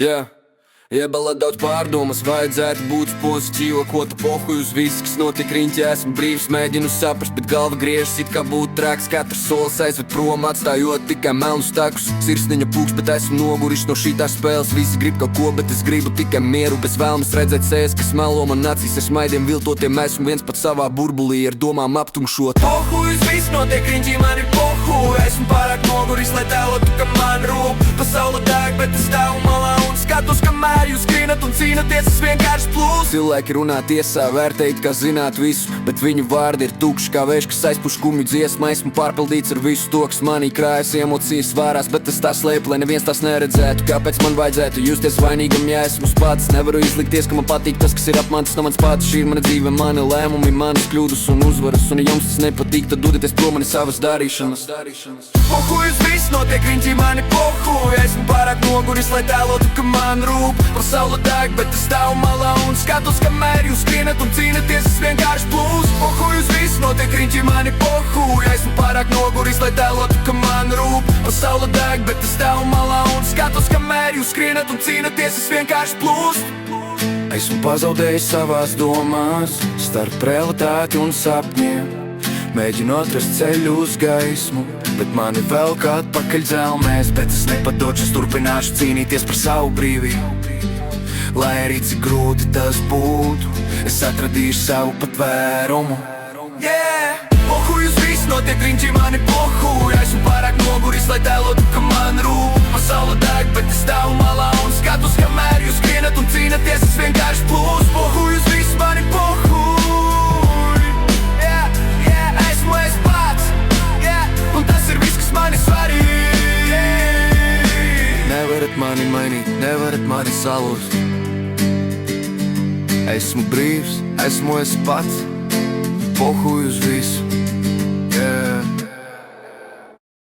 Yeah. Iebala daudz pārdomas, vajadzētu būt pozitīva, ko tu pohuj uz visu, kas notiek riņķi. Esmu brīvs, mēģinu saprast, bet galva griežas, it kā būtu traks. Katrs solis aizved prom, atstājot tikai melnus takus. Sirsniņa pūks, bet esmu noguris no šitās spēles. Visi grib kaut ko, bet es gribu tikai mieru. Bez vēlmes redzēt sēs, kas melo man acīs ar smaidiem viltotiem. Esmu viens pats savā burbulī, ar domām aptumšot. Pohuj uz visu, notiek riņķi, man ir pohuj. Esmu pārāk noguris, lai tēlotu, ka man rūp. Pasaule deg, bet es stāvu malā un skatos, kamēr jūs skrienat un cīnaties, es vienkārši plūs. Cilvēki runā tiesā, vērtējot, kā zināt visu, bet viņu vārdi ir tukši kā vējš, kas aizpuš kumju dziesmu. Esmu pārpildīts ar visu to, kas manī krājas, emocijas vārās, bet es tā slēpu, lai neviens tās neredzētu. Kāpēc man vajadzētu justies vainīgam, ja esmu pats? Nevaru izlikties, ka man patīk tas, kas ir apmantis no mans pats. Šī ir mana dzīve, mani lēmumi, manas kļūdas un uzvaras. Un ja jums tas nepatīk, tad dodieties prom, mani savas darīšanas. Pohuj uz visu, notiek riņķi, mani pohuj. Esmu pārāk noguris, lai tēlotu, ka man rūp. Pasaule deg, bet es stāvu malā un skatos, kamēr jūs skrienat un cīnaties, es vienkārši plūs. Pohuj uz visu, notiek riņķi, mani pohuj. Esmu pārāk noguris, lai tēlotu, ka man rūp. Pasaule deg, bet es stāvu malā un skatos, kamēr jūs skrienat un cīnaties, es vienkārši plūs. Esmu pazaudējis savās domās, starp realitāti un sapņiem. Mēģinu atrast ceļu uz gaismu, bet mani velk atpakaļ dzelmēs. Bet es nepadošu, es turpināšu cīnīties par savu brīvību. Lai arī cik grūti tas būtu, es atradīšu savu patvērumu. Yeah! Pohuj uz visu, notiek riņķi, mani pohuj. Esmu pārāk noguris, lai tēlotu, ka man rūp. Pasaule deg, bet es stāvu malā un skatos, kamēr jūs skrienat un cīnaties, es vienkārši plūs. Pohuj uz visu, mani pohuj. Esmu es pats, un tas ir viss, kas man ir svarīgi. Nevarat mani mainīt, nevarat mani salūst. Esmu brīvs, esmu es pats. Pohuj uz visu.